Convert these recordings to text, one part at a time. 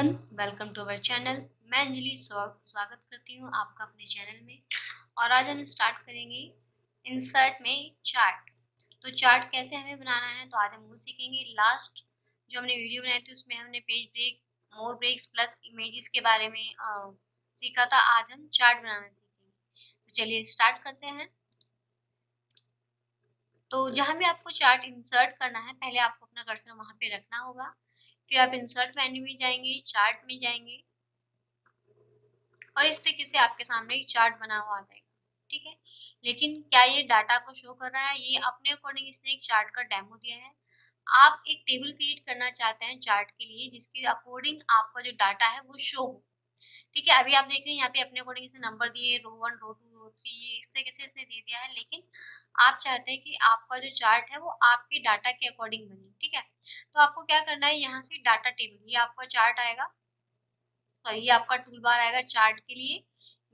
Everyone, welcome to our channel. मैं अंजलि स्वागत करती हूँ आपका अपने चैनल में। और आज हम स्टार्ट करेंगे इंसर्ट में चार्ट। तो चार्ट कैसे हमें बनाना है तो आज हम वो सीखेंगे। लास्ट जो हमने वीडियो बनाई थी उसमें हमने पेज ब्रेक, मोर ब्रेक्स प्लस इमेजेस के बारे में सीखा था। आज हम चार्ट बनाना सीखेंगे। तो चलिए स्टार्ट करते हैं। तो जहाँ भी आपको चार्ट इंसर्ट करना है पहले आपको अपना कर्सर वहाँ पे रखना होगा। फिर आप इंसर्ट मेन्यू में जाएंगे, चार्ट में जाएंगे और इस तरीके से आपके सामने एक चार्ट बना हुआ आ जाएगा। ठीक है, लेकिन क्या ये डाटा को शो कर रहा है? ये अपने अकॉर्डिंग इसने एक चार्ट का डेमो दिया है। आप एक टेबल क्रिएट करना चाहते हैं चार्ट के लिए जिसके अकॉर्डिंग आपका जो डाटा है वो शो हो। ठीक है, अभी आप देख रहे हैं यहाँ पे अपने अकॉर्डिंग इसने नंबर दिए, रो 1, रो 2, रो 3, ये इस तरीके से इसने दे दिया है। लेकिन आप चाहते हैं कि आपका जो चार्ट है वो आपके डाटा के अकॉर्डिंग बने। ठीक है, तो आपको क्या करना है, यहाँ से डाटा टेबल, ये आपका चार्ट आएगा और ये आपका टूल बार आएगा चार्ट के लिए।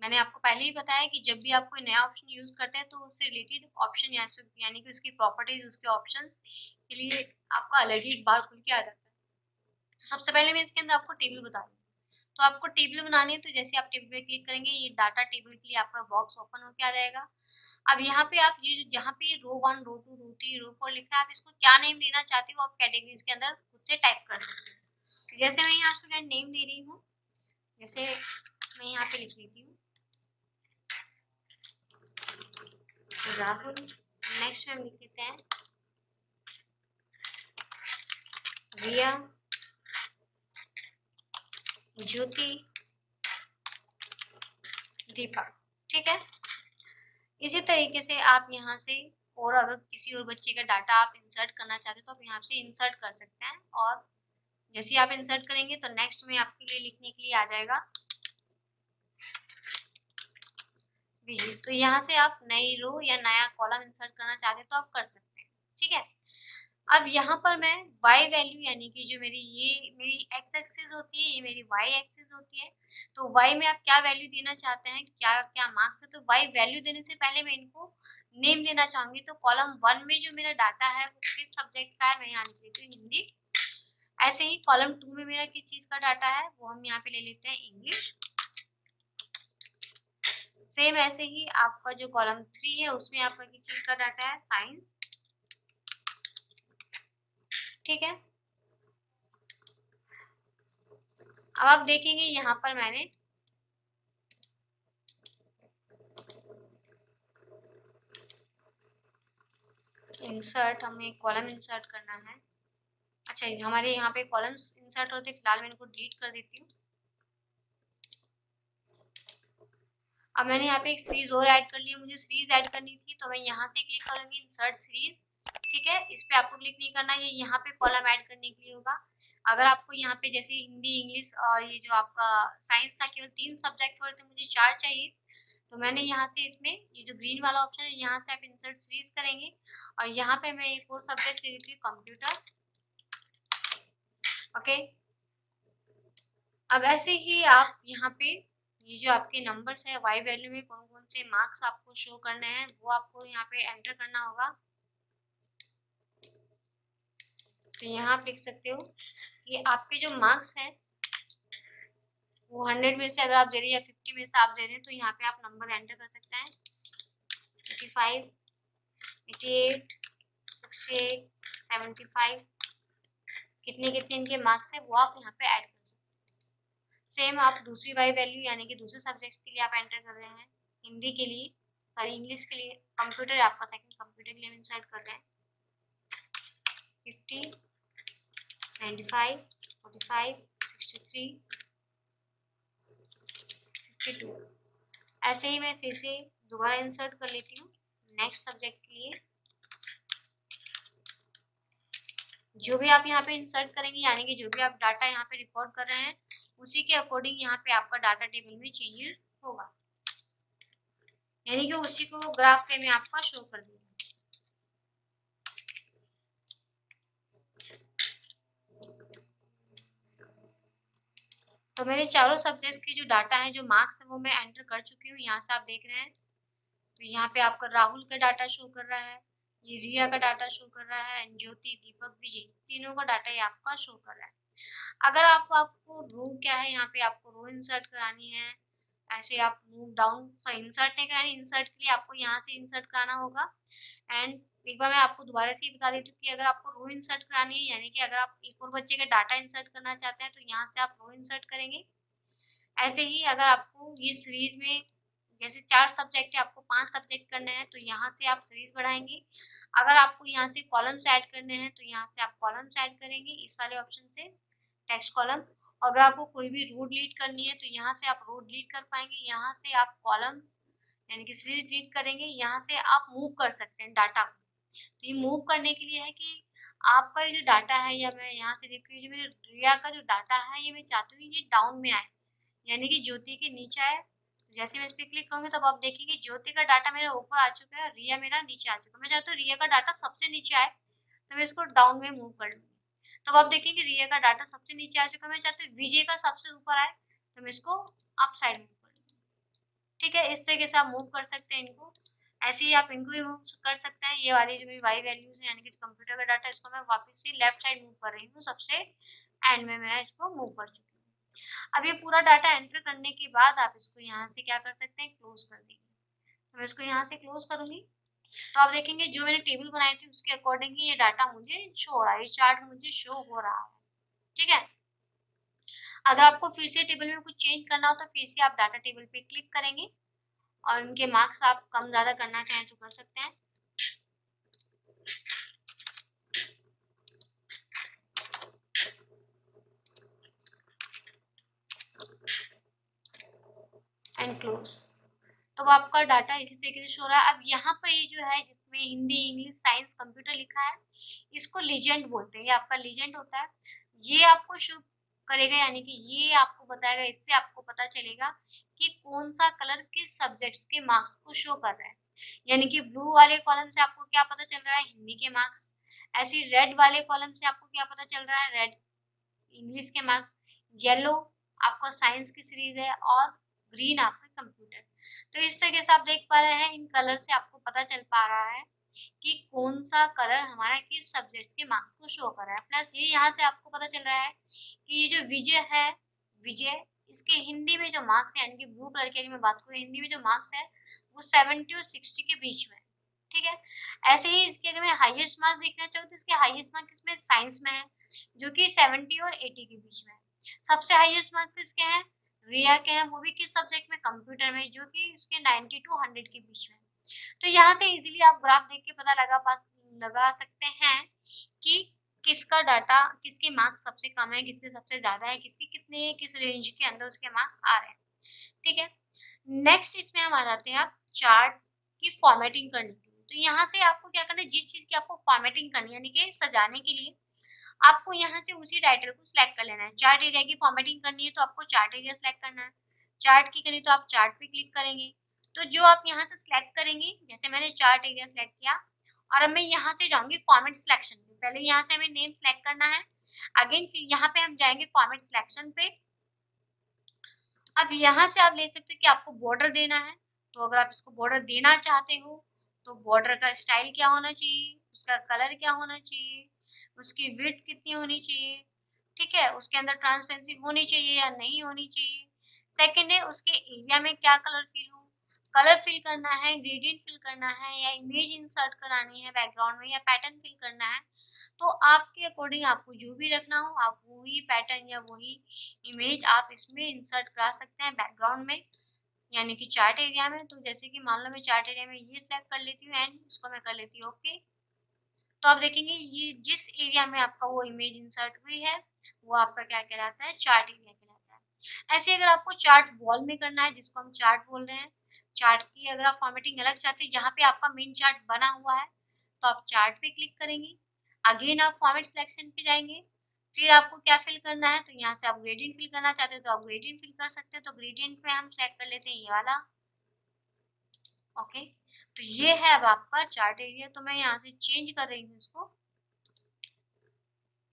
मैंने आपको पहले ही बताया कि जब भी आप कोई नया ऑप्शन यूज करते हैं तो उससे रिलेटेड ऑप्शन यानी कि उसकी प्रॉपर्टीज, उसके ऑप्शन के लिए आपका अलग ही एक बार खुल के आ जाता है। तो सबसे पहले मैं इसके अंदर आपको टेबल बता रही हूँ। तो आपको टेबल बनानी है तो जैसे आप टेबल पे क्लिक करेंगे ये डाटा टेबल के लिए आपका बॉक्स ओपन होके आ जाएगा। अब यहाँ पे आप ये जहाँ पे रो 1, रो 2, रो 3, रो 4 लिखा है, आप इसको क्या नेम देना चाहते हो आप कैटेगरीज के अंदर खुद से टाइप कर सकते हैं। जैसे मैं यहाँ स्टूडेंट नेम दे रही हूँ, जैसे मैं यहाँ पे लिख लेती हूँ राहुल। नेक्स्ट में हम लिख लेते हैं रिया, ज्योति, दीपक। ठीक है, इसी तरीके से आप यहाँ से और अगर किसी और बच्चे का डाटा आप इंसर्ट करना चाहते हो तो आप यहाँ से इंसर्ट कर सकते हैं। और जैसे ही आप इंसर्ट करेंगे तो नेक्स्ट में आपके लिए लिखने के लिए आ जाएगा विजिट। तो यहाँ से आप नई रो या नया कॉलम इंसर्ट करना चाहते हैं तो आप कर सकते हैं। ठीक है, अब यहाँ पर मैं y वैल्यू यानी कि जो ये मेरी x एक्सिस होती है, ये मेरी y एक्सिस होती है। तो y में आप क्या वैल्यू देना चाहते हैं, क्या क्या मार्क्स है, तो y वैल्यू देने से पहले मैं इनको नेम देना चाहूंगी। तो कॉलम 1 में जो मेरा डाटा है वो किस सब्जेक्ट का है, मैं यहाँ लिख लेती हूँ हिंदी। ऐसे ही कॉलम 2 में मेरा किस चीज का डाटा है वो हम यहाँ पे ले लेते हैं इंग्लिश। सेम ऐसे ही आपका जो कॉलम 3 है उसमें आपका किस चीज का डाटा है, साइंस। ठीक है, अब आप देखेंगे यहाँ पर मैंने इंसर्ट, हमें कॉलम इंसर्ट करना है। अच्छा, हमारे यहाँ पे कॉलम्स इंसर्ट होते हैं, फिलहाल मैं इनको डिलीट कर देती हूँ। अब मैंने यहाँ पे एक सीरीज और ऐड कर लिया, मुझे सीरीज ऐड करनी थी तो मैं यहाँ से क्लिक करूंगी इंसर्ट सीरीज। ठीक है, इस पे आपको क्लिक नहीं करना, ये यहाँ पे कॉलम ऐड करने के लिए होगा। अगर आपको यहाँ पे जैसे हिंदी, इंग्लिश और ये जो आपका साइंस था केवल 3 सब्जेक्ट वाले थे, मुझे 4 चाहिए, तो मैंने यहाँ से इसमें ये जो ग्रीन वाला ऑप्शन है यहाँ से आप इंसर्ट सीरीज करेंगे और यहाँ पे मैं एक और सब्जेक्ट ले लेती हूँ कंप्यूटर। ओके, अब ऐसे ही आप यहाँ पे ये जो आपके नंबर्स है y वैल्यू में कौन कौन से मार्क्स आपको शो करने हैं वो आपको यहाँ पे एंटर करना होगा। तो यहाँ आप लिख सकते हो ये आपके जो मार्क्स है वो 100 में से अगर आप दे रहे हैं या 50 में से आप दे रहे हैं तो यहाँ पे आप नंबर एंटर कर सकते हैं 85, 88, 68, 75, कितने कितने इनके मार्क्स है वो आप यहाँ पे ऐड कर सकते हैं। सेम आप दूसरी y वैल्यू यानी कि दूसरे सब्जेक्ट के लिए आप एंटर कर रहे हैं, हिंदी के लिए, सॉरी इंग्लिश के लिए, कंप्यूटर आपका सेकंड कंप्यूटर के लिए इंसर्ट कर रहे हैं 50, 95, 45, 63, 52। ऐसे ही मैं फिर से दोबारा इंसर्ट कर लेती हूँ नेक्स्ट सब्जेक्ट के लिए। जो भी आप यहाँ पे इंसर्ट करेंगे यानी कि जो भी आप डाटा यहाँ पे रिकॉर्ड कर रहे हैं उसी के अकॉर्डिंग यहाँ पे आपका डाटा टेबल में चेंजेस होगा, यानी कि उसी को ग्राफ पे में आपका शो कर देगा। तो मेरे चारों सब्जेक्ट के जो डाटा है, जो मार्क्स है वो मैं एंटर कर चुकी हूँ। यहाँ से आप देख रहे हैं तो यहाँ पे आपका राहुल का डाटा शो कर रहा है, ये रिया का डाटा शो कर रहा है, ज्योति, दीपक, विजय, तीनों का डाटा ये आपका शो कर रहा है। अगर आपको रो क्या है, यहाँ पे आपको रो इंसर्ट करानी है, ऐसे आप मूव डाउन, इंसर्ट नहीं करानी, इंसर्ट के लिए आपको यहाँ से इंसर्ट कराना होगा। एंड एक बार मैं आपको दोबारा से बता देती हूँ कि अगर आपको रो इंसर्ट करानी है, यानी कि अगर आप एक और बच्चे का डाटा इंसर्ट करना चाहते हैं तो यहाँ से आप रो इंसर्ट करेंगे। ऐसे ही अगर आपको ये सीरीज में जैसे 4 सब्जेक्ट है, आपको 5 सब्जेक्ट करने हैं तो यहाँ से आप सीरीज बढ़ाएंगे। अगर आपको यहाँ से कॉलम्स ऐड करने हैं तो यहाँ से आप कॉलम्स ऐड करेंगे इस वाले ऑप्शन से, टेक्स्ट कॉलम। अगर आपको कोई भी रो डिलीट करनी है तो यहाँ से आप रो डिलीट कर पाएंगे, यहाँ से आप कॉलम यानी कि सीरीज डिलीट करेंगे, यहाँ से आप मूव कर सकते हैं डाटा को। तो ये मूव करने के लिए है कि आपका ये जो डाटा है, या मैं यहाँ से देख रही हूँ, जो मेरे रिया का जो डाटा है ये मैं चाहती हूँ ये डाउन में आए, यानी कि ज्योति के नीचे आए। जैसे मैं इस पे क्लिक करूंगी तब आप देखेंगे ज्योति का डाटा मेरा ऊपर आ चुका है, रिया मेरा नीचे आ चुका है। मैं चाहती हूँ रिया का डाटा सबसे नीचे आए, तो मैं इसको डाउन में मूव कर लूंगी। तब आप देखेंगे रिया का डाटा सबसे नीचे आ चुका है। मैं चाहती हूँ विजय का सबसे ऊपर आए, तो मैं इसको अप साइड मूव कर लूंगी। ठीक है, इस तरीके से आप मूव कर सकते हैं इनको। ऐसे ही आप इनको भी मूव कर सकते हैं। ये वाली जो मेरी वाई वैल्यूज है यानी कि कंप्यूटर का डाटा, इसको मैं वापस से लेफ्ट साइड मूव कर रही हूँ, सबसे एंड में मैं इसको मूव कर चुकी हूँ। अब ये पूरा डाटा एंटर करने के बाद आप इसको यहाँ से क्या कर सकते हैं, क्लोज कर देंगे। तो मैं इसको यहाँ से क्लोज करूंगी तो आप देखेंगे जो मैंने टेबल बनाई थी उसके अकॉर्डिंग ही ये डाटा मुझे शो हो रहा है, ये चार्ट मुझे शो हो रहा है। ठीक है, अगर आपको फिर से टेबल में कुछ चेंज करना हो तो फिर से आप डाटा टेबल पे क्लिक करेंगे और उनके मार्क्स आप कम ज्यादा करना चाहें तो कर सकते हैं। And close. तो आपका डाटा इसी तरीके से शो रहा है। अब यहाँ पर ये जो है जिसमें हिंदी, इंग्लिश, साइंस, कंप्यूटर लिखा है, इसको लीजेंड बोलते हैं। ये आपका लीजेंड होता है, ये आपको शो करेगा, यानी कि ये आपको बताएगा, इससे आपको पता चलेगा कि कौन सा कलर किस सब्जेक्ट्स के मार्क्स को शो कर रहा है। यानी कि ब्लू वाले कॉलम से आपको क्या पता चल रहा है, हिंदी के मार्क्स। ऐसे रेड वाले कॉलम से आपको क्या पता चल रहा है, रेड इंग्लिश के मार्क्स। येलो आपका साइंस की सीरीज है और ग्रीन आपका कंप्यूटर। तो इस तरीके से आप देख पा रहे हैं, इन कलर से आपको पता चल पा रहा है कि कौन सा कलर हमारा किस सब्जेक्ट के मार्क्स को शो कर रहा है। प्लस ये यहाँ से आपको पता चल रहा है कि ये जो विजय है, विजय, इसके हिंदी में जो मार्क्स है, यानी कि ब्लू कलर की अगर मैं बात करूँ, हिंदी में जो मार्क्स है वो 70 और 60 के बीच में। ठीक है, ऐसे ही इसके अगर मैं हाईएस्ट मार्क्स देखना चाहूँ तो इसके हाईएस्ट मार्क्स इसमें साइंस में है, जो कि 70 और 80 के बीच में है। सबसे हाईएस्ट मार्क्स इसके हैं रिया के हैं, वो भी किस सब्जेक्ट में, कंप्यूटर में, जो कि उसके 90 टू 100 के बीच में। तो यहाँ से इजीली आप ग्राफ देख के पता लगा सकते हैं कि किसका डाटा, किसके मार्क्स सबसे कम है, किसके सबसे ज्यादा है, किसके कितने, किस रेंज के अंदर उसके मार्क्स आ रहे हैं। ठीक है, नेक्स्ट इसमें हम आ जाते हैं आप चार्ट की फॉर्मेटिंग करने के लिए। तो यहाँ से आपको क्या करना है, जिस चीज की आपको फॉर्मेटिंग करनी है यानी कि सजाने के लिए, आपको यहाँ से उसी टाइटल को सिलेक्ट कर लेना है। चार्ट एरिया की फॉर्मेटिंग करनी है तो आपको चार्ट एरिया सिलेक्ट करना है, चार्ट की करनी तो आप चार्ट पे क्लिक करेंगे। तो जो आप यहाँ से सिलेक्ट करेंगे, जैसे मैंने चार्ट एरिया सिलेक्ट किया और अब मैं यहाँ से जाऊंगी फॉर्मेट सिलेक्शन पे। पहले यहाँ से हमें नेम सिलेक्ट करना है, अगेन फिर यहाँ पे हम जाएंगे फॉर्मेट सिलेक्शन पे। अब यहाँ से आप ले सकते हो कि आपको बॉर्डर देना है, तो अगर आप इसको बॉर्डर देना चाहते हो तो बॉर्डर का स्टाइल क्या होना चाहिए, उसका कलर क्या होना चाहिए, उसकी विड्थ कितनी होनी चाहिए। ठीक है, उसके अंदर ट्रांसपेरेंसी होनी चाहिए या नहीं होनी चाहिए। सेकंड है उसके एरिया में क्या कलर फिल हो, कलर फिल करना है, ग्रेडियंट फिल करना है, या इमेज इंसर्ट करानी है बैकग्राउंड में, या पैटर्न फिल करना है। तो आपके अकॉर्डिंग आपको जो भी रखना हो आप वही पैटर्न या वही इमेज आप इसमें इंसर्ट करा सकते हैं बैकग्राउंड में, यानी कि चार्ट एरिया में। तो जैसे कि मान लो मैं चार्ट एरिया में ये सिलेक्ट कर लेती हूँ एंड उसको मैं कर लेती हूँ ओके। तो आप देखेंगे ये जिस एरिया में आपका वो इमेज इंसर्ट हुई है वो आपका क्या कहलाता है, चार्ट एरिया कहलाता है। ऐसे अगर आपको चार्ट वॉल में करना है, जिसको हम चार्ट बोल रहे हैं, चार्ट की अगर आप फॉर्मेटिंग अलग चाहते हैं जहाँ पे आपका मेन चार्ट बना हुआ है, तो आप चार्ट पे क्लिक करेंगे, अगेन आप फॉर्मेट सिलेक्शन पे जाएंगे, फिर आपको क्या फिल करना है, तो यहाँ से आप ग्रेडियंट फिल करना चाहते हो तो आप ग्रेडियंट फिल कर सकते हैं। तो ग्रेडियंट पे हम सेलेक्ट कर लेते हैं ये वाला ओके। तो ये है अब आपका चार्ट एरिया। तो मैं यहाँ से चेंज कर रही हूँ, इसको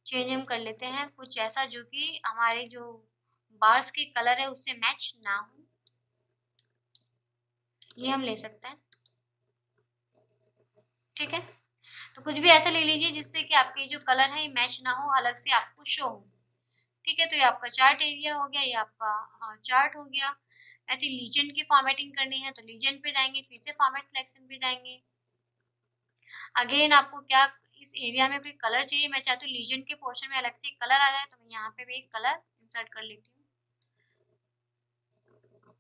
चेंज हम कर लेते हैं कुछ ऐसा जो कि हमारे जो बार्स के कलर है उससे मैच ना हो, ये हम ले सकते हैं। ठीक है, तो कुछ भी ऐसा ले लीजिए जिससे कि आपके जो कलर है मैच ना हो, अलग से आपको शो हो। ठीक है, तो ये आपका चार्ट एरिया हो गया, ये आपका चार्ट हो गया। ऐसे लीजेंड की फॉर्मेटिंग करनी है तो लीजेंड पे जाएंगे, फिर से फॉर्मेट सिलेक्शन पे जाएंगे। अगेन आपको क्या इस एरिया में कोई कलर चाहिए, मैं चाहती हूँ लीजेंड के पोर्शन में अलग से कलर आ जाए, तो मैं यहाँ पे भी एक कलर इंसर्ट कर लेती हूँ।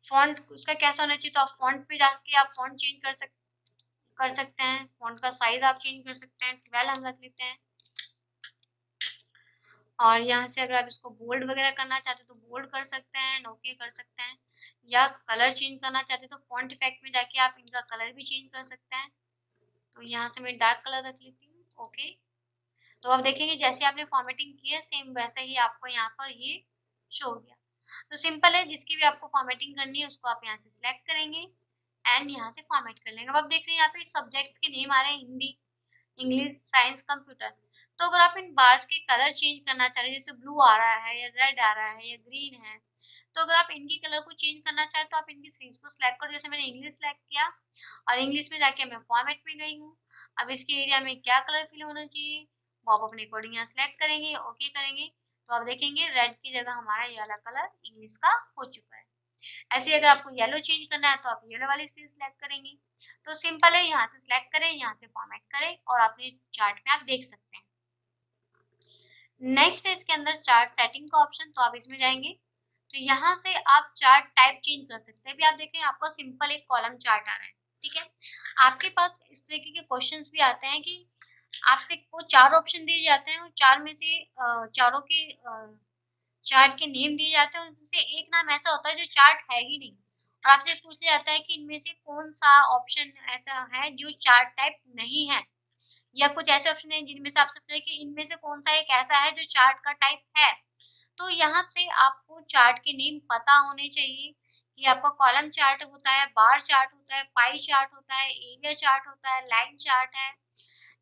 फॉन्ट उसका कैसा होना चाहिए, तो आप फॉन्ट पे जाके आप फॉन्ट चेंज कर सकते हैं। फॉन्ट का साइज आप चेंज कर सकते हैं, 12 हम रख लेते हैं। और यहाँ से अगर आप इसको बोल्ड वगैरह करना चाहते हो तो बोल्ड कर सकते हैं, ओके कर सकते हैं। या कलर चेंज करना चाहते हो तो फॉन्ट इफेक्ट में जाके आप इनका कलर भी चेंज कर सकते हैं। तो यहाँ से मैं डार्क कलर रख लेती हूँ, ओके। तो आप देखेंगे जैसे आपने फॉर्मेटिंग की है सेम वैसे ही आपको यहाँ पर ये शो हो गया। तो सिंपल है, जिसकी भी आपको फॉर्मेटिंग करनी है उसको आप यहाँ से सिलेक्ट करेंगे एंड यहाँ से फॉर्मेट कर लेंगे। अब आप देख रहे हैं यहाँ पे सब्जेक्ट्स के नेम आ रहे हैं, हिंदी, इंग्लिश, साइंस, कंप्यूटर। तो अगर आप इन बार्स के कलर चेंज करना चाह रहे हैं, जैसे ब्लू आ रहा है या रेड आ रहा है या ग्रीन है, तो अगर आप इनकी कलर को चेंज करना चाहें तो आप इनकी सीरीज को सिलेक्ट करो। जैसे मैंने इंग्लिश सिलेक्ट किया और इंग्लिश में जाके मैं फॉर्मेट में गई हूँ। अब इसके एरिया में क्या कलर फिल होना चाहिए वो आप अपने अकॉर्डिंग यहाँ सिलेक्ट करेंगे, ओके करेंगे। तो आप देखेंगे रेड की जगह हमारा ये वाला कलर इंग्लिश का हो चुका है। ऐसे ही अगर आपको येलो चेंज करना है तो आप येलो वाली सीरीज सिलेक्ट करेंगे। तो सिंपल है, यहाँ से सिलेक्ट करें, यहाँ से फॉर्मेट करें और अपने चार्ट में आप देख सकते हैं। नेक्स्ट है इसके अंदर चार्ट सेटिंग का ऑप्शन, तो आप इसमें जाएंगे तो यहाँ से आप चार्ट टाइप चेंज कर सकते हैं। अभी आप देखें आपको सिंपल एक कॉलम चार्ट आ रहा है, ठीक है। आपके पास इस तरीके के क्वेश्चंस भी आते हैं कि आपसे वो चार ऑप्शन दिए जाते हैं और चार में से चारों के चार्ट के नेम दिए जाते हैं, उनमें से एक नाम ऐसा होता है जो चार्ट है ही नहीं, और आपसे पूछ लिया जाता है कि इनमें से कौन सा ऑप्शन ऐसा है जो चार्ट टाइप नहीं है, या कुछ ऐसे ऑप्शन हैं जिनमें से आपसे पूछा है कि इनमें से कौन सा एक ऐसा है जो चार्ट का टाइप है। तो यहाँ से आपको चार्ट के नेम पता होने चाहिए कि आपका कॉलम चार्ट होता है, बार चार्ट होता है, पाई चार्ट होता है, एरिया चार्ट होता है, लाइन चार्ट है,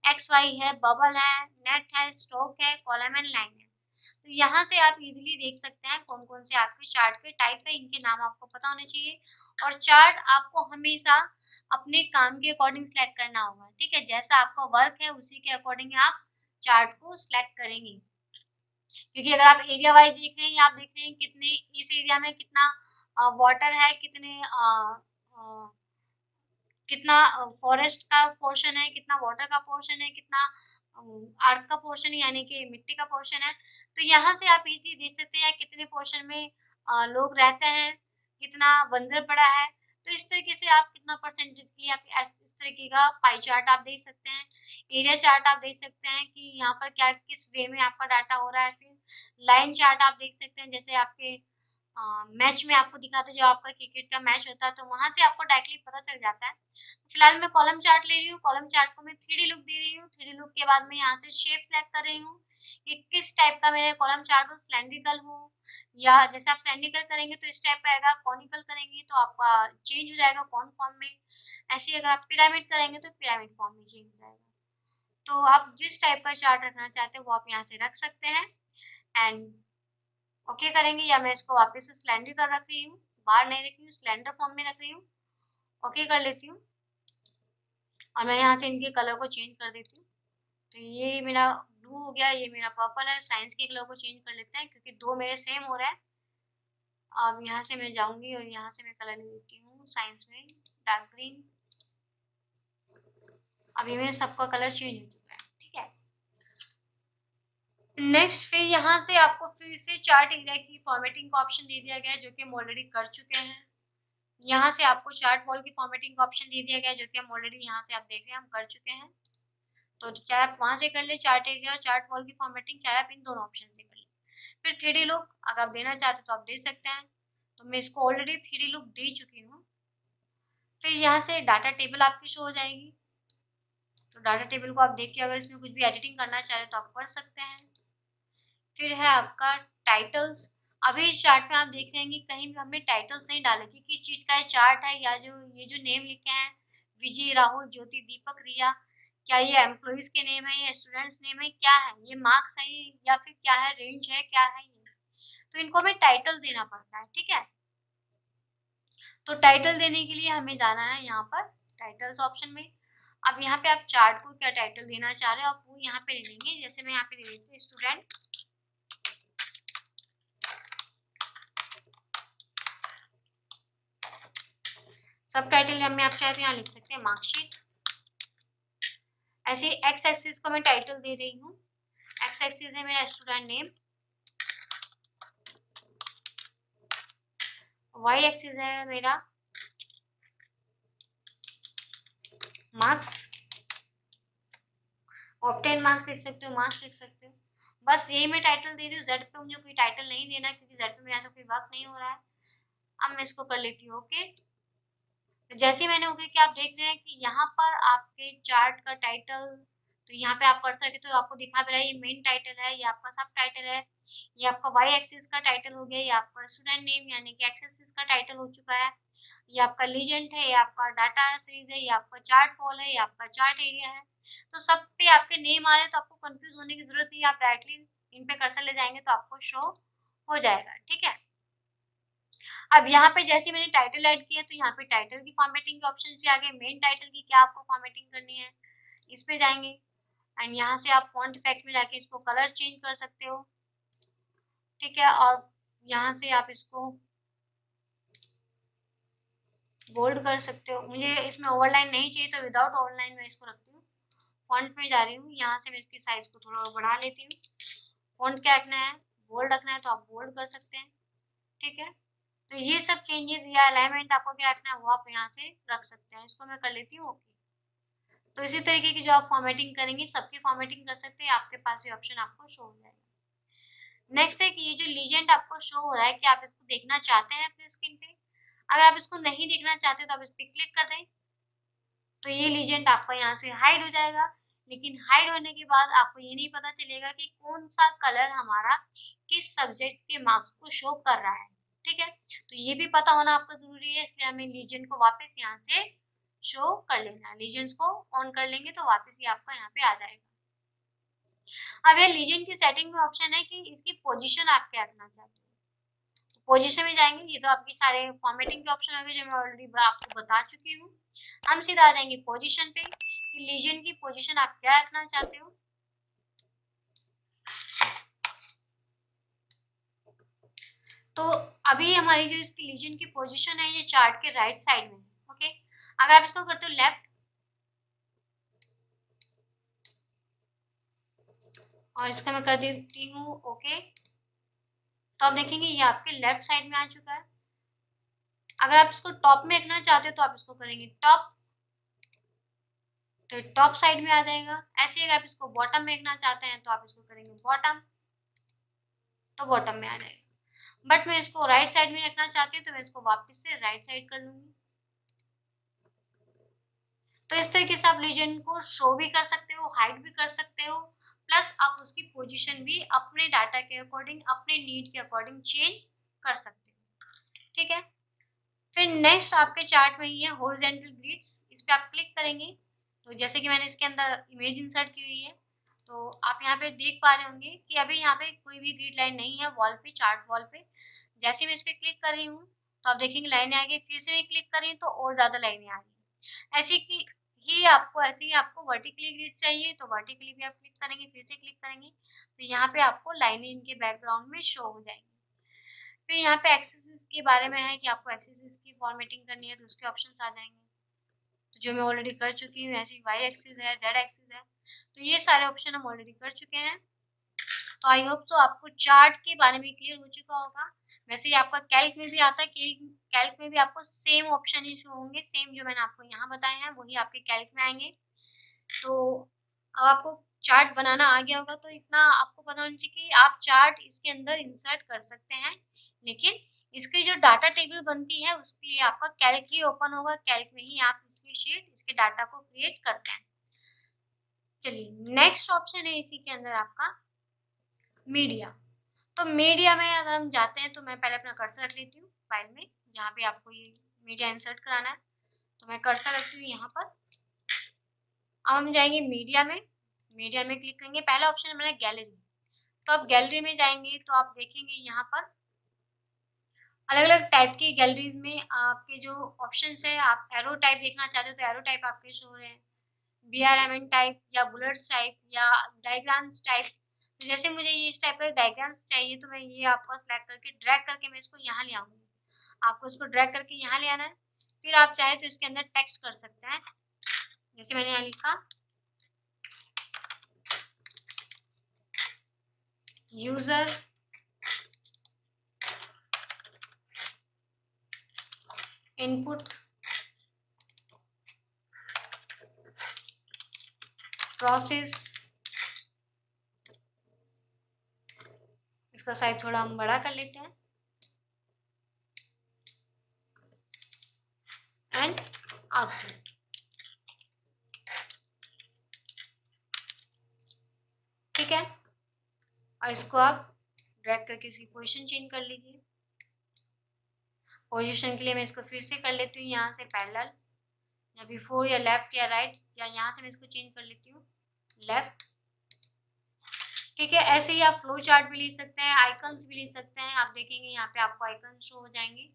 एक्स वाई है, बबल है, नेट है, स्ट्रोक है, कॉलम एंड लाइन है। तो यहाँ से आप इजीली देख सकते हैं कौन कौन से आपके चार्ट के टाइप है, इनके नाम आपको पता होने चाहिए। और चार्ट आपको हमेशा अपने काम के अकॉर्डिंग सिलेक्ट करना होगा, ठीक है। जैसा आपका वर्क है उसी के अकॉर्डिंग आप चार्ट को सिलेक्ट करेंगे। क्योंकि अगर आप एरिया वाइज देख रहे हैं या आप देख रहे हैं कितने इस एरिया में कितना वाटर है, कितना फॉरेस्ट का पोर्शन है, कितना वाटर का पोर्शन है, कितना अर्थ का पोर्शन यानी कि मिट्टी का पोर्शन है। तो यहाँ से आप इजी देख सकते हैं कितने पोर्शन में लोग रहते हैं, कितना बंजर पड़ा है। तो इस तरीके से आप कितना परसेंटेज के लिए आप इस तरीके का पाई चार्ट आप देख सकते हैं। एरिया चार्ट आप देख सकते हैं कि यहाँ पर क्या किस वे में आपका डाटा हो रहा है। फिर लाइन चार्ट आप देख सकते हैं, जैसे आपके मैच में आपको दिखाते जो आपका क्रिकेट का मैच होता है तो वहां से आपको डायरेक्टली पता चल जाता है। फिलहाल मैं कॉलम चार्ट ले रही हूँ, कॉलम चार्ट को मैं 3D लुक दे रही हूँ। 3D लुक के बाद मैं यहाँ से शेप सेलेक्ट कर रही हूँ कि किस टाइप का मेरा कॉलम चार्ट हो, सिलेंड्रिकल हो या जैसे आप सिलेंड्रिकल करेंगे तो इस टाइप का आएगा, कॉनिकल करेंगे तो आपका चेंज हो जाएगा कौन फॉर्म में। ऐसे ही अगर आप पिरामिड करेंगे तो पिरामिड फॉर्म में चेंज हो जाएगा। तो आप जिस टाइप का चार्ट रखना चाहते हैं वो आप यहाँ से रख सकते हैं एंड ओके करेंगे। या मैं इसको वापस से सिलेंडर कर रख रही हूँ, बार नहीं रख रही हूँ, सिलेंडर फॉर्म में रख रही हूँ, ओके कर लेती हूँ। और मैं यहाँ से इनके कलर को चेंज कर देती हूँ। तो ये मेरा ब्लू हो गया, ये मेरा पर्पल है। साइंस के कलर को चेंज कर लेते हैं क्योंकि दो मेरे सेम हो रहा है। अब यहाँ से मैं जाऊंगी और यहाँ से मैं कलर ले लेती हूँ साइंस में डार्क ग्रीन। अभी मेरे सबका कलर चेंज हो चुका है, ठीक है। नेक्स्ट फिर यहाँ से आपको फिर से चार्ट एरिया की फॉर्मेटिंग का ऑप्शन दे दिया गया है जो कि हम ऑलरेडी कर चुके हैं। यहाँ से आपको चार्ट वॉल की फॉर्मेटिंग का ऑप्शन दे दिया गया है जो कि हम ऑलरेडी यहाँ से आप देख रहे हैं हम कर चुके हैं। तो चाहे आप वहां से कर ले चार्ट एरिया और चार्ट वॉल की फॉर्मेटिंग, चाहे आप इन दोनों ऑप्शन से कर ले। फिर 3D लुक अगर आप देना चाहते तो आप दे सकते हैं, तो मैं इसको ऑलरेडी 3D लुक दे चुकी हूँ। फिर यहाँ से डाटा टेबल आपकी शो हो जाएगी। तो डाटा टेबल को आप देख के अगर इसमें कुछ भी एडिटिंग करना चाहे तो आप कर सकते हैं। फिर है आपका टाइटल्स। अभी इस चार्ट में आप देख रहे हैं कि कहीं भी हमने टाइटल्स नहीं डाले कि किस चीज का ये चार्ट है, या जो ये जो नेम लिखे हैं विजय, राहुल, ज्योति, दीपक, रिया, क्या ये एम्प्लॉइज के नेम है या स्टूडेंट्स नेम है, क्या है ये, मार्क्स है या फिर क्या है, रेंज है, क्या है ये। तो इनको हमें टाइटल देना पड़ता है, ठीक है। तो टाइटल देने के लिए हमें जाना है यहाँ पर टाइटल्स ऑप्शन में। अब यहाँ पे आप चार्ट को क्या टाइटल देना चाह रहे हो आप वो यहाँ पे ले लेंगे। जैसे मैं यहाँ पे ले लेती हूँ स्टूडेंट सब टाइटल में आप चाहे तो यहाँ लिख सकते हैं मार्कशीट। ऐसे एक्स एक्सिस को मैं टाइटल दे रही हूँ, एक्स एक्सिस है मेरा स्टूडेंट नेम, वाई एक्सिस है मेरा मार्क्स, ऑब्टेन मार्क्स लिख सकते हो, मार्क्स लिख सकते हो। बस यही मैं टाइटल दे रही हूँ, जेड पे मुझे कोई टाइटल नहीं देना क्योंकि जेड पे मेरा ऐसा कोई वर्क नहीं हो रहा है। अब मैं इसको कर लेती हूँ ओके। तो जैसे मैंने ओके कि आप देख रहे हैं कि यहाँ पर आपके चार्ट का टाइटल, तो यहाँ पे आप पढ़ सकते हो, तो आपको दिखा भी रहा है ये मेन टाइटल है, ये आपका सब टाइटल है, ये आपका वाई एक्सिस का टाइटल हो गया, ये आपका स्टूडेंट नेम यानी कि एक्स एक्सिस का टाइटल हो चुका है, ये आपका लीजेंड है, ये आपका डाटा सीरीज है, ये आपका चार्ट फॉल है, ये आपका चार्ट एरिया है। तो सब पे आपके नेम आ रहे हैं तो आपको कंफ्यूज होने की जरूरत नहीं है, आप डायरेक्टली इन पे कर्सर ले जाएंगे तो आपको शो हो जाएगा। ठीक है, अब यहाँ पे जैसे मैंने टाइटल ऐड किया तो यहाँ पे टाइटल की फॉर्मेटिंग के ऑप्शन भी आ गए, मेन टाइटल की क्या आपको फॉर्मेटिंग करनी है इस पे जाएंगे एंड यहाँ से आप फॉन्ट इफेक्ट में जाके इसको कलर चेंज कर सकते हो। ठीक है, और यहाँ से आप इसको बोल्ड कर सकते हो। मुझे इसमें ओवरलाइन नहीं चाहिए तो विदाउट ओवरलाइन मैं इसको रखती हूँ। फॉन्ट में जा रही हूँ, यहाँ से मैं इसकी साइज को थोड़ा और बढ़ा लेती हूँ। फॉन्ट क्या रखना है, बोल्ड रखना है तो आप बोल्ड कर सकते हैं। ठीक है, तो ये सब चेंजेस या अलाइनमेंट आपको क्या रखना है वो आप यहाँ से रख सकते हैं। इसको मैं कर लेती हूँ ओके। तो इसी तरीके की जो आप फॉर्मेटिंग करेंगे सबकी फॉर्मेटिंग कर सकते हैं, आपके पास ये ऑप्शन आपको शो हो जाएगा। नेक्स्ट है कि ये जो लीजेंड आपको शो हो रहा है कि आप इसको देखना चाहते हैं अपने स्क्रीन पे, अगर आप इसको नहीं देखना चाहते तो आप इस पर क्लिक कर दें तो ये लीजेंड आपका यहाँ से हाइड हो जाएगा। लेकिन हाइड होने के बाद आपको ये नहीं पता चलेगा कि कौन सा कलर हमारा किस सब्जेक्ट के मार्क्स को शो कर रहा है। ठीक है, तो ये भी पता होना आपको जरूरी है, इसलिए हमें लीजेंड को वापस यहाँ से शो कर लेना है। लीजेंड्स को ऑन कर लेंगे तो वापस ये आपका यहाँ पे आ जाएगा। अब ये लीजेंड की सेटिंग में ऑप्शन है कि इसकी पोजीशन आप क्या रखना चाहते हो। पोजीशन में जाएंगे, ये तो आपकी सारे फॉर्मेटिंग के ऑप्शन आ गए जो मैं ऑलरेडी आपको बता चुकी हूँ। हम सीधा आ जाएंगे पोजीशन पे कि लीजेंड की पोजीशन आप क्या रखना चाहते हो। तो अभी हमारी जो इसकी लीजेंड की पोजीशन है ये चार्ट के राइट साइड में है। ओके, अगर आप इसको करते हो लेफ्ट और इसका मैं कर देती हूँ ओके, तो आप देखेंगे ये आपके लेफ्ट साइड में आ चुका है। अगर आप इसको टॉप में रखना चाहते हो तो आप इसको करेंगे टॉप, तो टॉप साइड में आ जाएगा। ऐसे अगर आप इसको बॉटम में रखना चाहते हैं तो आप इसको करेंगे बॉटम, तो बॉटम में आ जाएगा। बट मैं इसको राइट साइड में रखना चाहती हूँ तो मैं इसको वापस से राइट साइड कर लूंगी। तो इस तरीके से आप लीजेंड को शो भी कर सकते हो, हाइड भी कर सकते हो, प्लस आप उसकी पोजीशन भी अपने डाटा के अकॉर्डिंग अपने नीड के अकॉर्डिंग चेंज कर सकते हो। ठीक है, फिर नेक्स्ट आपके चार्ट में ही है हॉरिजॉन्टल ग्रिड्स, इस पे आप क्लिक करेंगे तो जैसे कि मैंने इसके अंदर इमेज इंसर्ट की हुई है तो आप यहाँ पे देख पा रहे होंगे कि अभी यहाँ पे कोई भी ग्रिड लाइन नहीं है वॉल पे, चार्ट वॉल पे। जैसे मैं इस पे क्लिक कर रही हूँ तो आप देखेंगे लाइनें आ गई, फिर से मैं क्लिक कर रही हूँ तो और ज्यादा लाइनें आ रही है। ऐसे कि ऐसे ही आपको वर्टिकली ग्रिड चाहिए तो वर्टिकली भी आप क्लिक करेंगे, फिर से क्लिक करेंगे तो यहाँ पे आपको लाइनें इनके बैकग्राउंड में शो हो जाएंगी। फिर यहाँ पे एक्सेस के बारे में है कि आपको एक्सेस की फॉर्मेटिंग करनी है तो उसके ऑप्शंस आ जाएंगे, तो जो मैं ऑलरेडी कर चुकी हूँ। ऐसे वाई एक्सिस है, जेड एक्सिस है, तो ये सारे ऑप्शन हम ऑलरेडी कर चुके हैं। तो आई होप तो आपको चार्ट के बारे में क्लियर हो चुका होगा। वैसे ही आपका कैल्क में भी आता है, कैल्क में भी आपको सेम ऑप्शन ही शो होंगे, सेम जो मैंने आपको यहाँ बताए हैं वही आपके कैल्क में आएंगे। तो अब आपको चार्ट बनाना आ गया होगा तो इतना आपको पता होना चाहिए कि आप चार्ट इसके अंदर इंसर्ट कर सकते हैं, लेकिन इसकी जो डाटा टेबल बनती है उसके लिए आपका कैल्क ही ओपन होगा, कैल्क में ही आप इसकी शीट इसके डाटा को क्रिएट करते हैं। चलिए नेक्स्ट ऑप्शन है इसी के अंदर आपका मीडिया। तो मीडिया में अगर हम जाते हैं तो मैं पहले अपना कर्सर रख लेती हूँ फाइल में जहाँ पे आपको ये मीडिया इंसर्ट कराना है, तो मैं कर्सर रखती हूँ यहाँ पर। अब हम जाएंगे मीडिया में, मीडिया में क्लिक करेंगे, पहला ऑप्शन है हमारा गैलरी। तो आप गैलरी में जाएंगे तो आप देखेंगे यहाँ पर अलग अलग टाइप की गैलरीज में आपके जो ऑप्शंस है, आप एरो टाइप देखना चाहते हो तो एरो टाइप आपके शो हो रहे हैं, BRMN टाइप या बुलेट्स टाइप या डायग्राम्स टाइप। तो जैसे मुझे ये इस टाइप का डायग्राम्स चाहिए तो मैं ये आपको सिलेक्ट करके ड्रैग करके मैं इसको यहाँ ले आऊंगी। आपको इसको ड्रैग करके यहाँ ले आना है, फिर आप चाहे तो इसके अंदर टेक्स्ट कर सकते हैं, जैसे मैंने यहाँ लिखा यूजर इनपुट प्रोसेस, इसका साइज थोड़ा हम बड़ा कर लेते हैं, एंड आउटपुट। ठीक है, और इसको आप ड्रैग करके इसकी पोजीशन चेंज कर लीजिए। पोजीशन के लिए मैं इसको फिर से कर लेती हूँ यहाँ से पैरेलल, या बिफोर या लेफ्ट या राइट, या यहाँ से मैं इसको चेंज कर लेती हूँ लेफ्ट। ठीक है, ऐसे ही आप फ्लो चार्ट भी ले सकते हैं, आइकन्स भी ले सकते हैं। आप देखेंगे यहाँ पे आपको आइकन शो हो जाएंगे।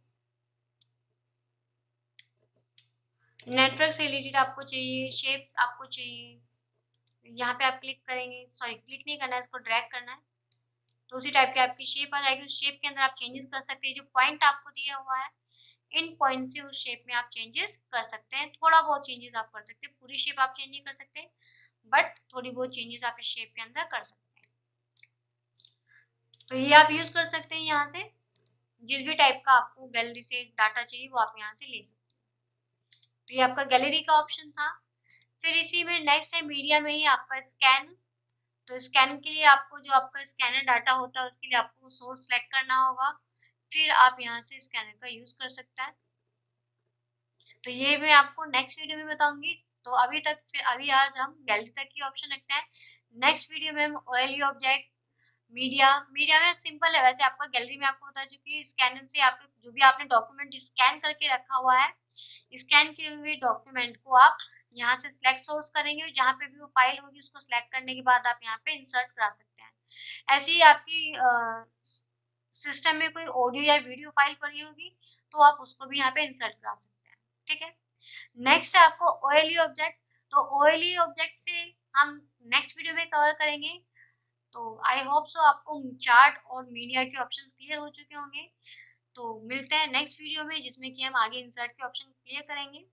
नेटवर्क से रिलेटेड आपको चाहिए, शेप आपको चाहिए, यहाँ पे आप क्लिक करेंगे, सॉरी क्लिक नहीं करना है, इसको ड्रैग करना है, तो उसी टाइप की आपकी शेप आ जाएगी। उस शेप के अंदर आप चेंजेस कर सकते हैं। जो पॉइंट आपको दिया हुआ है, इन पॉइंट से उस शेप में आप चेंजेस कर सकते हैं। थोड़ा बहुत चेंजेस आप कर सकते हैं, पूरी शेप आप चेंज नहीं कर सकते, बट थोड़ी बहुत चेंजेस आप इस शेप के अंदर कर सकते हैं। तो ये आप यूज कर सकते हैं। यहाँ से जिस भी टाइप का आपको गैलरी से डाटा चाहिए वो आप यहाँ से ले सकते हैं। तो ये आपका गैलरी का ऑप्शन था। फिर इसी में नेक्स्ट है मीडिया में ही आपका स्कैन। तो स्कैन के लिए आपको जो आपका स्कैनर डाटा होता है उसके लिए आपको सोर्स सेलेक्ट करना होगा, फिर आप यहाँ से स्कैनर का यूज कर सकते हैं। तो ये मैं आपको नेक्स्ट वीडियो में बताऊंगी। तो अभी तक, फिर अभी आज हम गैलरी तक की ऑप्शन रखते हैं। नेक्स्ट वीडियो में हम ओएलई ऑब्जेक्ट, मीडिया में सिंपल है वैसे, आपका गैलरी में आपको बता चुकी, स्कैनर से आप जो भी आपने डॉक्यूमेंट स्कैन करके रखा हुआ है, स्कैन किए हुए डॉक्यूमेंट को आप यहाँ से सिलेक्ट सोर्स करेंगे, जहाँ पे भी वो फाइल होगी उसको सिलेक्ट करने के बाद आप यहाँ पे इंसर्ट करा सकते हैं। ऐसे ही आपकी सिस्टम में कोई ऑडियो या वीडियो फाइल पड़ी होगी तो आप उसको भी यहाँ पे इंसर्ट करा सकते हैं। ठीक है, नेक्स्ट है आपको ओएलई ऑब्जेक्ट। तो ओएलई ऑब्जेक्ट से हम नेक्स्ट वीडियो में कवर करेंगे। तो आई होप सो आपको चार्ट और मीडिया के ऑप्शंस क्लियर हो चुके होंगे। तो मिलते हैं नेक्स्ट वीडियो में जिसमें कि हम आगे इंसर्ट के ऑप्शन क्लियर करेंगे।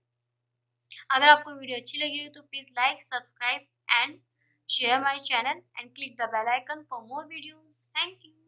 अगर आपको वीडियो अच्छी लगी हो तो please like, subscribe and share my channel and click the bell icon for more videos. Thank you.